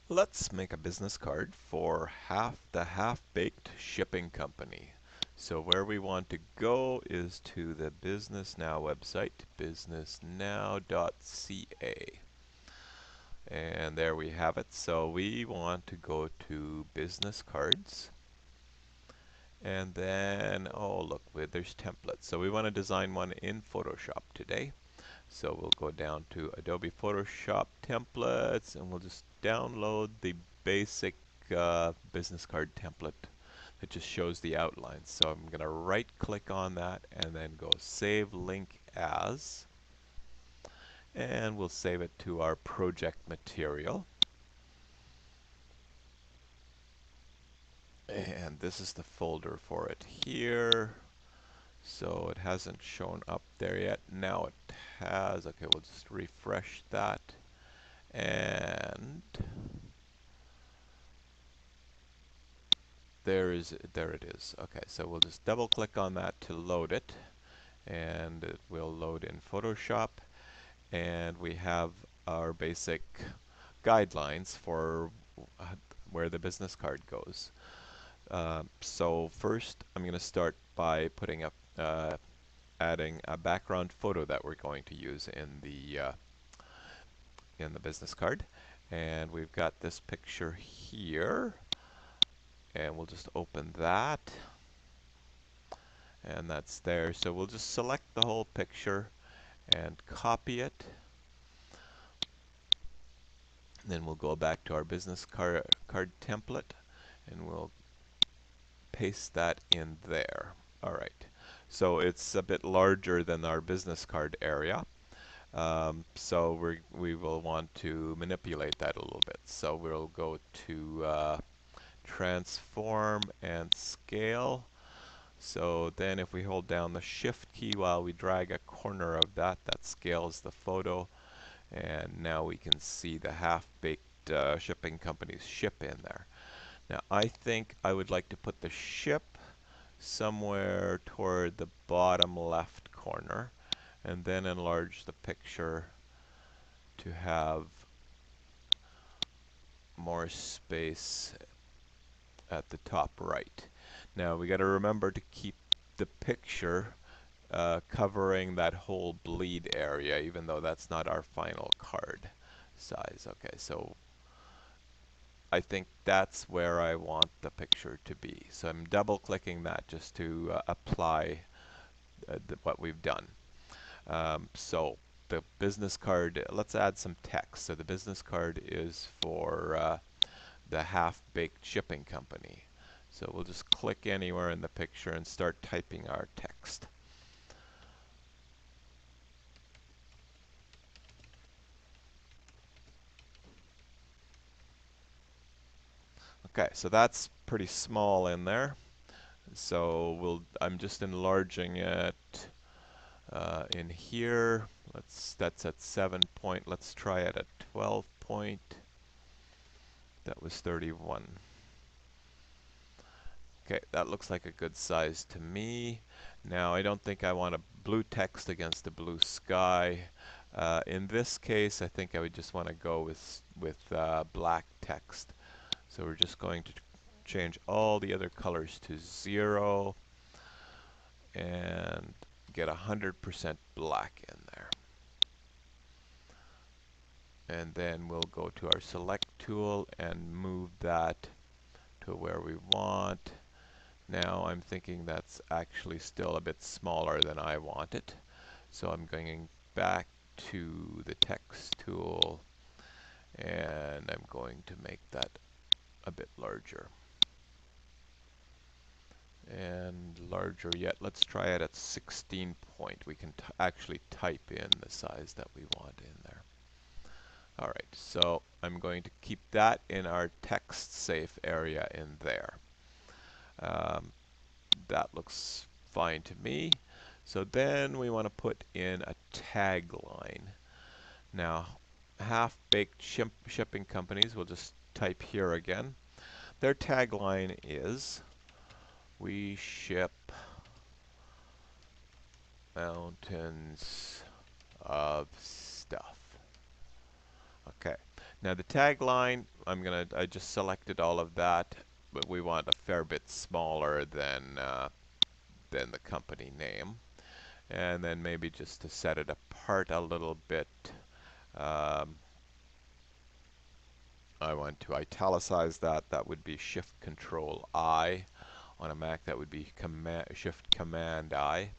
Let's make a business card for the Half-Baked Shipping Company. So where we want to go is to the Business Now website, businessnow.ca. And there we have it. So we want to go to Business Cards. And then, oh look, there's templates. So we want to design one in Photoshop today. So we'll go down to Adobe Photoshop templates and we'll just download the basic business card template that just shows the outlines. So I'm going to right click on that and then go Save Link As, and we'll save it to our project material. And this is the folder for it here. So it hasn't shown up there yet. Now it has. Okay, we'll just refresh that. And there it is. Okay, so we'll just double click on that to load it, and it will load in Photoshop, and we have our basic guidelines for where the business card goes. So first I'm going to start by putting up adding a background photo that we're going to use in the business card, and we've got this picture here, and we'll just open that, and that's there. So we'll just select the whole picture and copy it. And then we'll go back to our business card template and we'll paste that in there. Alright, so it's a bit larger than our business card area. So we will want to manipulate that a little bit. So we'll go to transform and scale. So then if we hold down the shift key while we drag a corner of that, that scales the photo. And now we can see the half-baked shipping company's ship in there. Now I think I would like to put the ship somewhere toward the bottom left corner and then enlarge the picture to have more space at the top right. Now we got to remember to keep the picture covering that whole bleed area, even though that's not our final card size. Okay, so I think that's where I want the picture to be. So I'm double clicking that just to apply what we've done. So the business card, let's add some text. So the business card is for the Half-Baked Shipping Company. So we'll just click anywhere in the picture and start typing our text. Okay, so that's pretty small in there. So I'm just enlarging it in here. That's at 7 point. Let's try it at 12 point. That was 31. Okay, that looks like a good size to me. Now I don't think I want a blue text against a blue sky. In this case, I think I would just want to go with black text. So we're just going to change all the other colors to 0 and get 100% black in there. And then we'll go to our select tool and move that to where we want. Now I'm thinking that's actually still a bit smaller than I want it. So I'm going back to the text tool and I'm going to make that a bit larger. And larger yet, let's try it at 16 point. We can actually type in the size that we want in there. Alright, so I'm going to keep that in our text safe area in there. That looks fine to me. So then we want to put in a tagline. Now, Half-Baked Shipping Companies, we'll just type here again. Their tagline is, "We ship mountains of stuff." Okay. Now the tagline, I just selected all of that, but we want a fair bit smaller than the company name. And then maybe just to set it apart a little bit, um, I want to italicize that. That would be Shift Control I. On a Mac, that would be Shift Command I.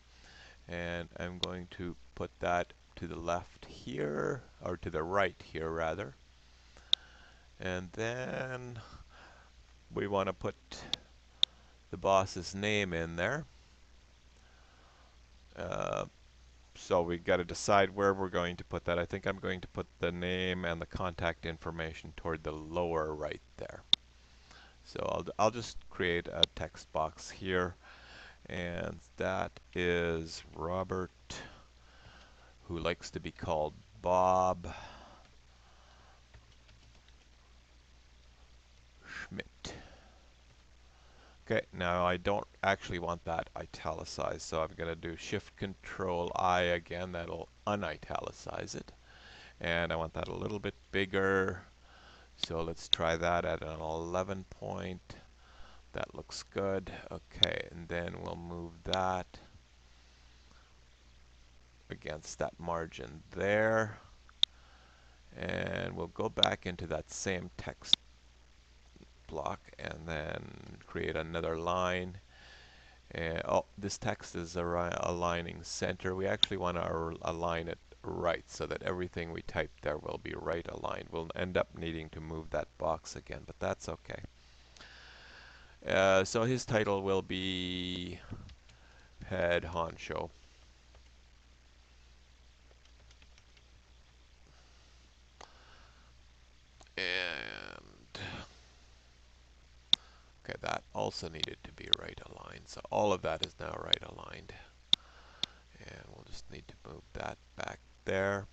And I'm going to put that to the left here, or to the right here rather. And then we want to put the boss's name in there. So we got to decide where we're going to put that. I think I'm going to put the name and the contact information toward the lower right there. So I'll just create a text box here, and that is Robert, who likes to be called Bob Schmidt. Okay, now I don't actually want that italicized, so I'm going to do Shift Control I again. That'll unitalicize it. And I want that a little bit bigger. So let's try that at an 11 point. That looks good. Okay, and then we'll move that against that margin there. And we'll go back into that same text block and then create another line. And, oh, this text is aligning center. We actually want to align it right so that everything we type there will be right aligned. We'll end up needing to move that box again, but that's okay. So his title will be Head Honcho. And okay, that also needed to be right aligned. So all of that is now right aligned. And we'll just need to move that back there.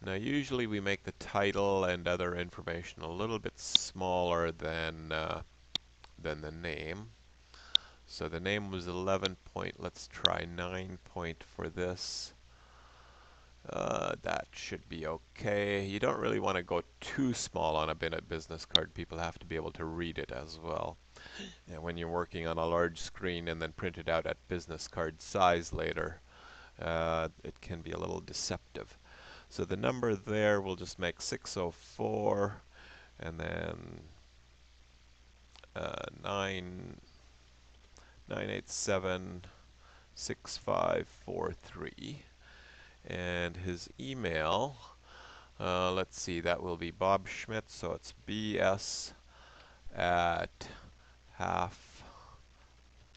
Now usually we make the title and other information a little bit smaller than the name. So the name was 11 point. Let's try 9 point for this. That should be okay. You don't really want to go too small on a business card. People have to be able to read it as well. And when you're working on a large screen and then print it out at business card size later, it can be a little deceptive. So the number there we'll just make 604, and then 987 6543. And his email, let's see, that will be Bob Schmidt, so it's BS at half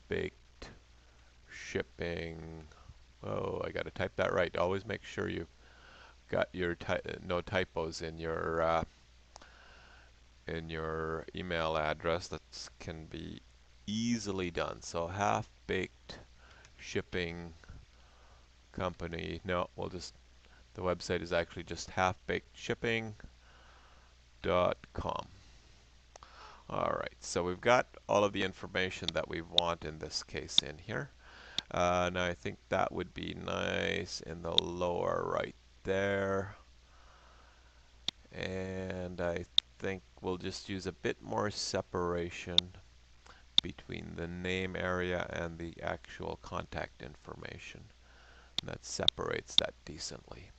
baked shipping. Oh, I got to type that right. Always make sure you got your no typos in your email address. That can be easily done. So half baked shipping company. No, we'll just, the website is actually just halfbakedshipping.com. Alright, so we've got all of the information that we want in this case in here. Now I think that would be nice in the lower right there. And I think we'll just use a bit more separation between the name area and the actual contact information. And that separates that decently.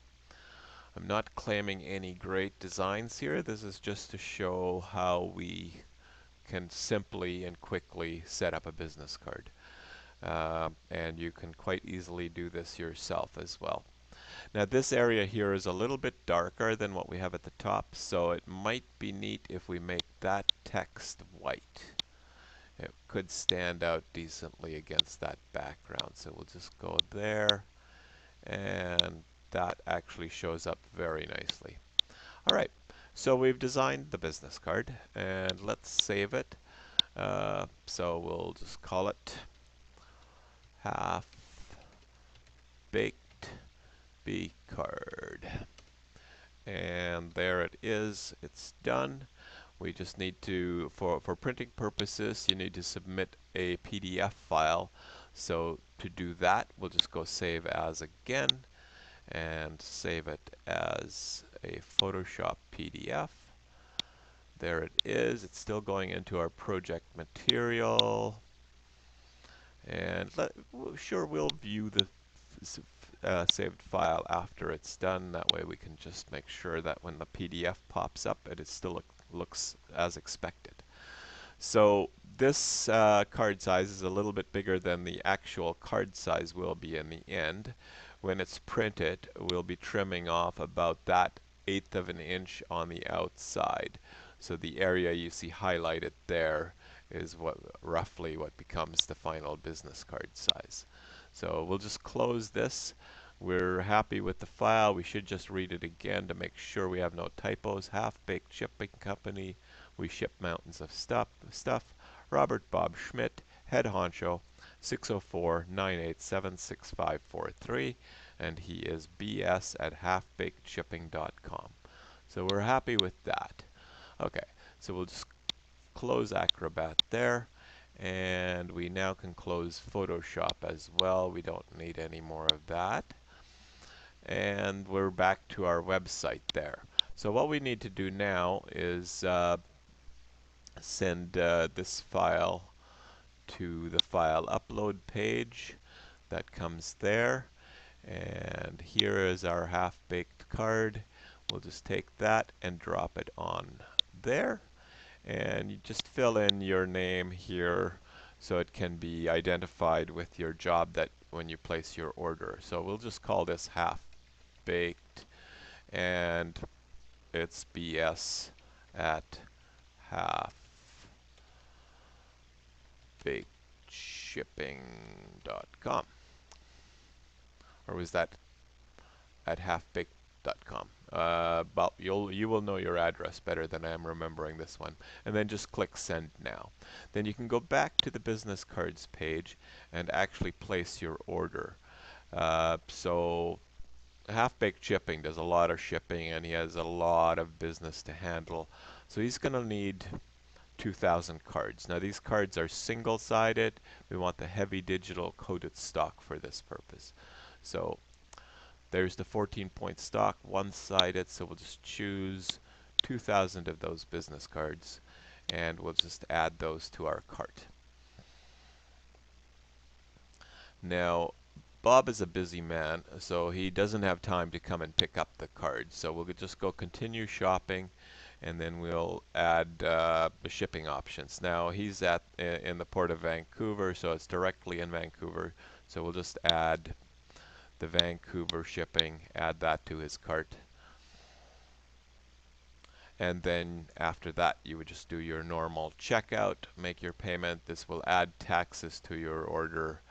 I'm not claiming any great designs here. This is just to show how we can simply and quickly set up a business card. And you can quite easily do this yourself as well. Now this area here is a little bit darker than what we have at the top, so it might be neat if we make that text white. It could stand out decently against that background. So we'll just go there, and that actually shows up very nicely. All right, so we've designed the business card, and let's save it. So we'll just call it Half Baked B Card. And there it is. It's done. We just need to, for printing purposes, you need to submit a PDF file. So to do that, we'll just go Save As again and save it as a a Photoshop PDF. There it is. It's still going into our project material. And sure, we'll view the saved file after it's done. That way we can just make sure that when the PDF pops up, it still looks as expected. So this card size is a little bit bigger than the actual card size will be in the end. When it's printed, we'll be trimming off about that 1/8 of an inch on the outside. So the area you see highlighted there is roughly what becomes the final business card size. So we'll just close this. We're happy with the file. We should just read it again to make sure we have no typos. Half-Baked Shipping Company. We ship mountains of stuff. Robert Bob Schmidt, head honcho, 604-987-6543, and he is bs at halfbakedshipping.com. So we're happy with that. Okay, so we'll just close Acrobat there, and we now can close Photoshop as well. We don't need any more of that. And we're back to our website there. So what we need to do now is send this file to the file upload page that comes there, and here is our half-baked card. We'll just take that and drop it on there, and you just fill in your name here so it can be identified with your job that when you place your order. So we'll just call this half-baked, and it's BS at halfbakedshipping.com. Or was that at halfbaked.com? But you will know your address better than I am remembering this one. And then just click Send Now. Then you can go back to the business cards page and actually place your order. So Half-Baked Shipping does a lot of shipping, and he has a lot of business to handle. So he's going to need 2,000 cards. Now these cards are single-sided. We want the heavy digital coated stock for this purpose. So there's the 14-point stock, one-sided, so we'll just choose 2,000 of those business cards, and we'll just add those to our cart. Now, Bob is a busy man, so he doesn't have time to come and pick up the cards. So we'll just go continue shopping, and then we'll add the shipping options. Now, he's in the Port of Vancouver, so it's directly in Vancouver. So we'll just add the Vancouver shipping, add that to his cart. And then after that, you would just do your normal checkout, make your payment. This will add taxes to your order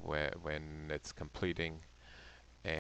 when it's completing,